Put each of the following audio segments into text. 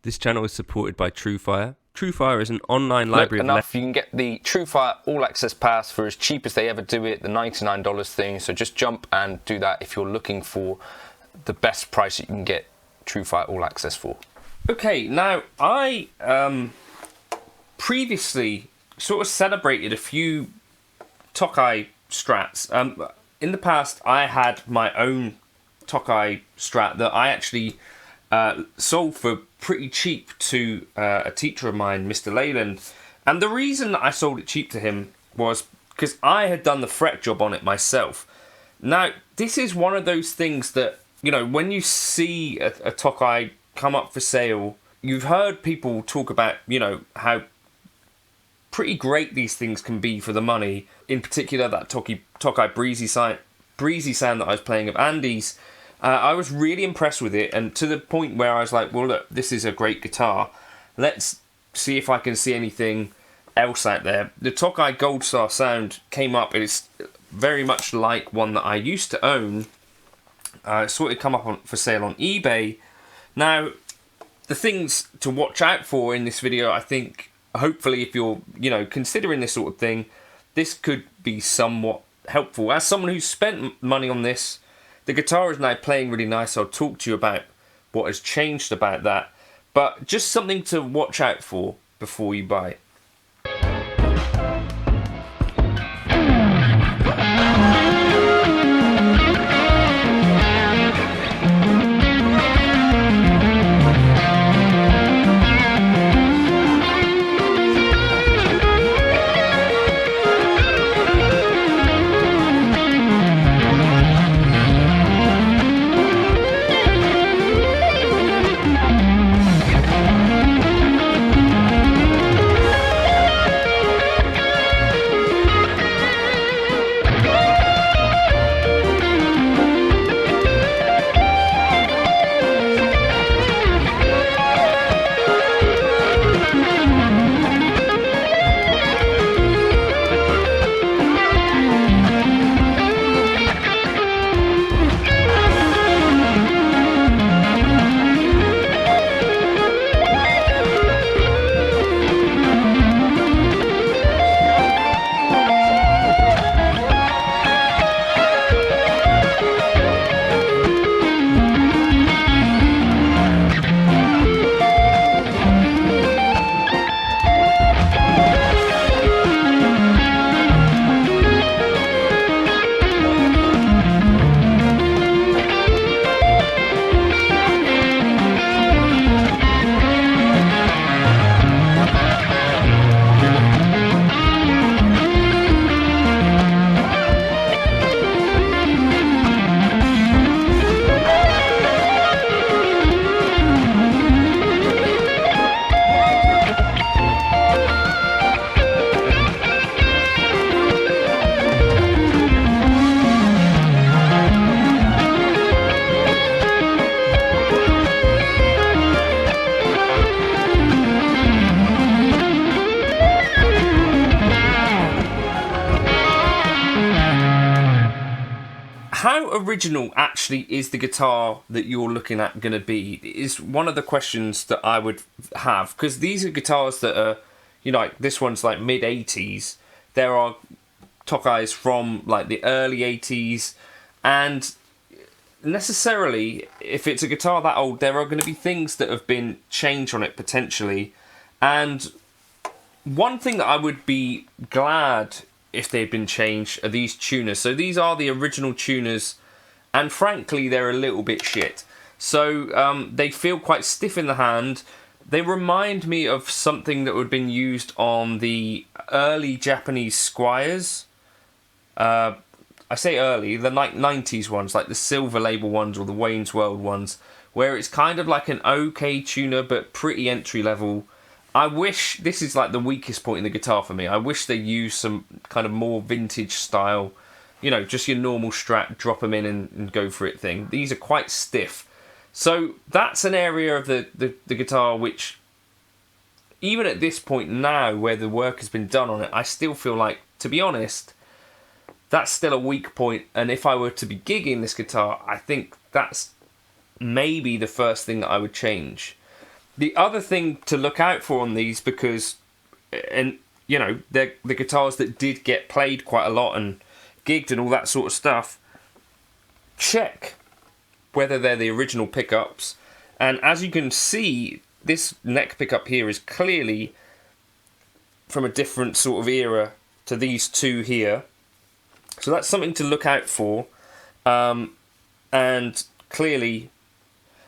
This channel is supported by Truefire. Truefire is an online library enough, you can get the Truefire All Access Pass for as cheap as they ever do it, the $99 thing. So just jump and do that if you're looking for the best price you can get Truefire All Access for. Okay, now I previously sort of celebrated a few Tokai Strats. In the past, I had my own Tokai Strat that I actually sold for pretty cheap to a teacher of mine, Mr. Leyland. And the reason that I sold it cheap to him was because I had done the fret job on it myself. Now, this is one of those things that, you know, when you see a Tokai come up for sale, you've heard people talk about, you know, how pretty great these things can be for the money. In particular, that Tokai breezy sound that I was playing of Andy's. I was really impressed with it, and to the point where I was like, well, look, this is a great guitar. Let's see if I can see anything else out there. The Tokai Goldstar Sound came up. It's very much like one that I used to own. Sort of come up for sale on eBay. Now, the things to watch out for in this video, I think, hopefully, if you're, you know, considering this sort of thing, this could be somewhat helpful. As someone who's spent money on this, the guitar is now playing really nice. I'll talk to you about what has changed about that. But just something to watch out for before you buy. How original actually is the guitar that you're looking at going to be is one of the questions that I would have, because these are guitars that are, you know, like this one's like mid 80s. There are Tokais from like the early 80s, and necessarily if it's a guitar that old, there are going to be things that have been changed on it potentially. And one thing that I would be glad if they've been changed are these tuners. So these are the original tuners, and frankly they're a little bit shit. So they feel quite stiff in the hand. They remind me of something that would have been used on the early Japanese Squires. I say early, the 90s ones, like the Silver Label ones or the Wayne's World ones, where it's kind of like an okay tuner but pretty entry level. I wish, this is like the weakest point in the guitar for me, I wish they used some kind of more vintage style, you know, just your normal Strat, drop them in and go for it thing. These are quite stiff. So that's an area of the guitar which, even at this point now where the work has been done on it, I still feel like, to be honest, that's still a weak point. And if I were to be gigging this guitar, I think that's maybe the first thing that I would change. The other thing to look out for on these, because, and you know, they're the guitars that did get played quite a lot and gigged and all that sort of stuff, check whether they're the original pickups. And as you can see, this neck pickup here is clearly from a different sort of era to these two here. So that's something to look out for. And clearly,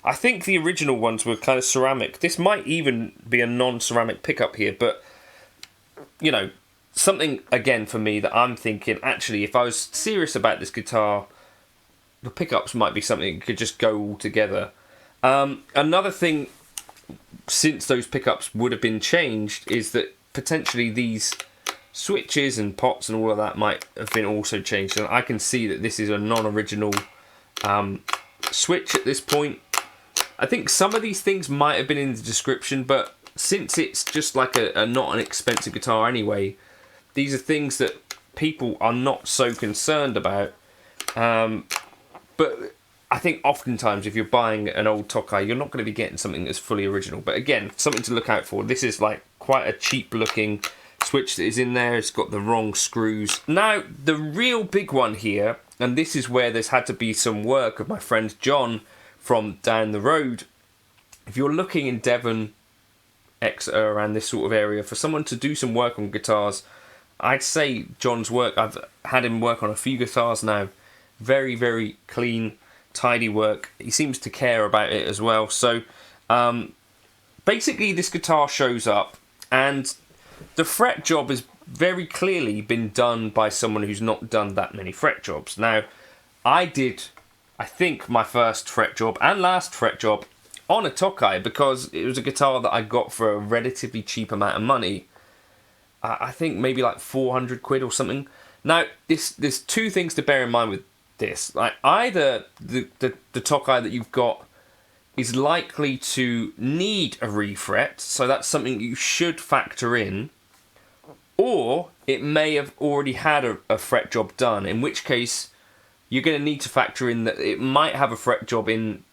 I think the original ones were kind of ceramic. This might even be a non-ceramic pickup here, but, you know, something, again, for me that I'm thinking, actually, if I was serious about this guitar, the pickups might be something that could just go all together. Another thing, since those pickups would have been changed, is that potentially these switches and pots and all of that might have been also changed. And I can see that this is a non-original switch at this point. I think some of these things might have been in the description, but since it's just like a not an expensive guitar anyway, these are things that people are not so concerned about. But I think oftentimes if you're buying an old Tokai, you're not going to be getting something that's fully original. But again, something to look out for. This is like quite a cheap looking switch that is in there. It's got the wrong screws. Now, the real big one here, and this is where there's had to be some work of my friend John from down the road. If you're looking in Devon, Exeter, around this sort of area, for someone to do some work on guitars, I'd say John's work, I've had him work on a few guitars now, very, very clean, tidy work. He seems to care about it as well. So basically this guitar shows up, and the fret job has very clearly been done by someone who's not done that many fret jobs. Now, I did, I think, my first fret job and last fret job on a Tokai, because it was a guitar that I got for a relatively cheap amount of money. I think maybe like 400 quid or something. Now, there's two things to bear in mind with this. Like, either the Tokai that you've got is likely to need a refret, so that's something you should factor in, or it may have already had a fret job done, in which case you're going to need to factor in that it might have a fret job in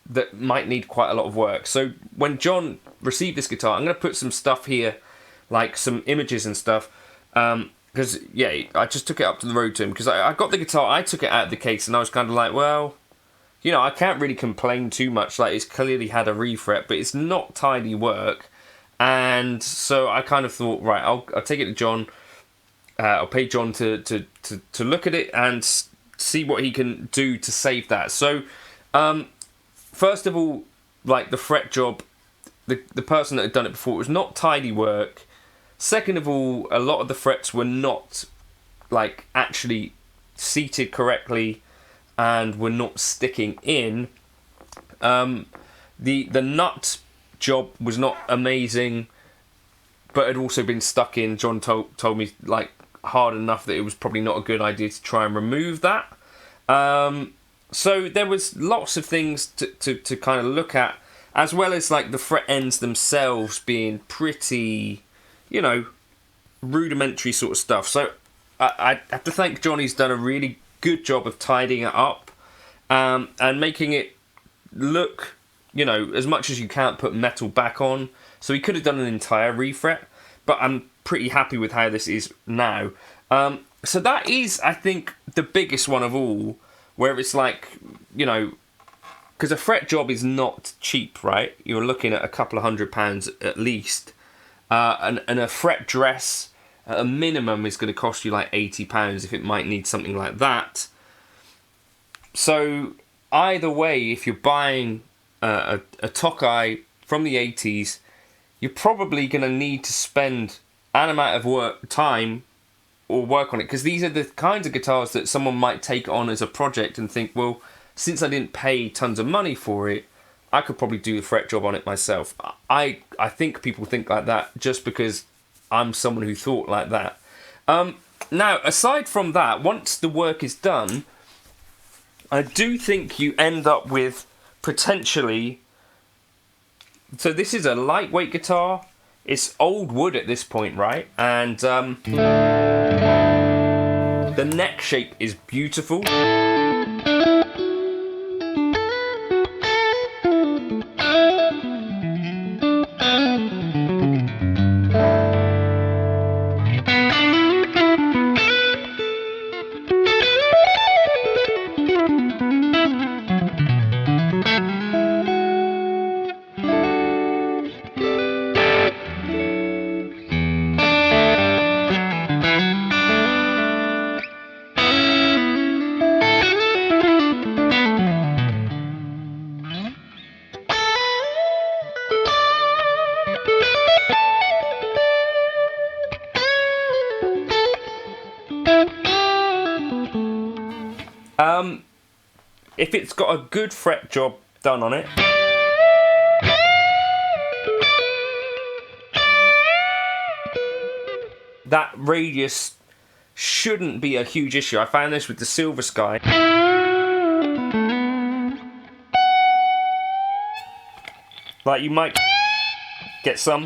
that might need quite a lot of work. So when John received this guitar, I'm going to put some stuff here, like some images and stuff, because, yeah, I just took it up to the road to him, because I got the guitar, I took it out of the case, and I was kind of like, well, you know, I can't really complain too much. Like, it's clearly had a refret, but it's not tidy work. And so I kind of thought, right, I'll take it to John. I'll pay John to look at it and see what he can do to save that. So, first of all, like the fret job, the person that had done it before, it was not tidy work. Second of all, a lot of the frets were not, like, actually seated correctly and were not sticking in. The nut job was not amazing, but had also been stuck in. John told me, like, hard enough that it was probably not a good idea to try and remove that. So there was lots of things to kind of look at, as well as, like, the fret ends themselves being pretty, you know, rudimentary sort of stuff. So I have to thank John. He's done a really good job of tidying it up and making it look, you know, as much as you can't put metal back on. So he could have done an entire refret, but I'm pretty happy with how this is now. So that is, I think, the biggest one of all, where it's like, you know, because a fret job is not cheap, right? You're looking at a couple of £100 at least. And a fret dress, at a minimum, is going to cost you like £80 if it might need something like that. So either way, if you're buying a Tokai from the 80s, you're probably going to need to spend an amount of time or work on it, because these are the kinds of guitars that someone might take on as a project and think, well, since I didn't pay tons of money for it, I could probably do the fret job on it myself. I think people think like that just because I'm someone who thought like that. Now, aside from that, once the work is done, I do think you end up with potentially... So this is a lightweight guitar. It's old wood at this point, right? And the neck shape is beautiful. if it's got a good fret job done on it, that radius shouldn't be a huge issue. I found this with the Silver Sky. Like, you might get some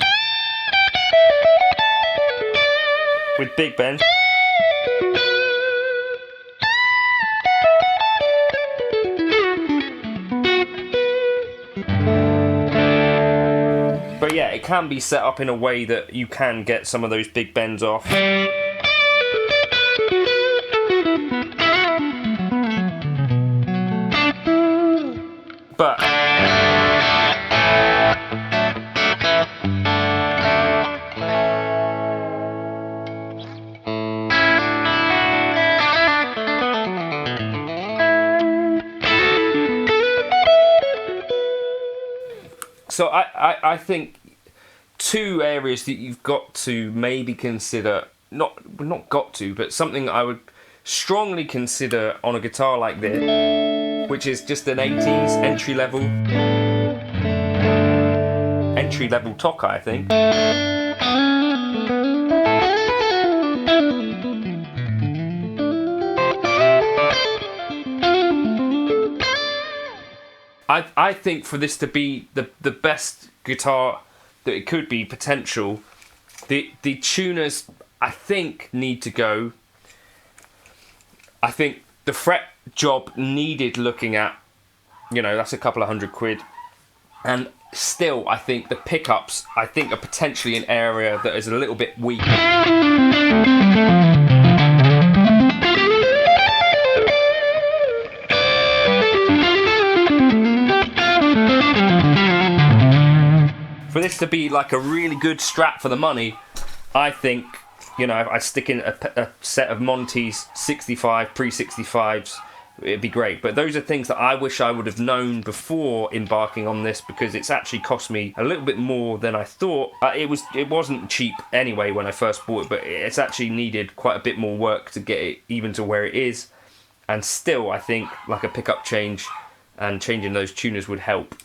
with big bend. But yeah, it can be set up in a way that you can get some of those big bends off. But so I think two areas that you've got to maybe consider, not got to, but something I would strongly consider on a guitar like this, which is just an 80s entry level Tokai, I think. I think for this to be the best guitar that it could be, potential, the tuners, I think, need to go. I think the fret job needed looking at, you know, that's a couple of £100. And still, I think the pickups, I think, are potentially an area that is a little bit weak. For this to be like a really good Strat for the money, I think, you know, I stick in a set of Monty's 65, pre-65s, it'd be great. But those are things that I wish I would have known before embarking on this, because it's actually cost me a little bit more than I thought. It wasn't cheap anyway when I first bought it, but it's actually needed quite a bit more work to get it even to where it is. And still, I think like a pickup change and changing those tuners would help.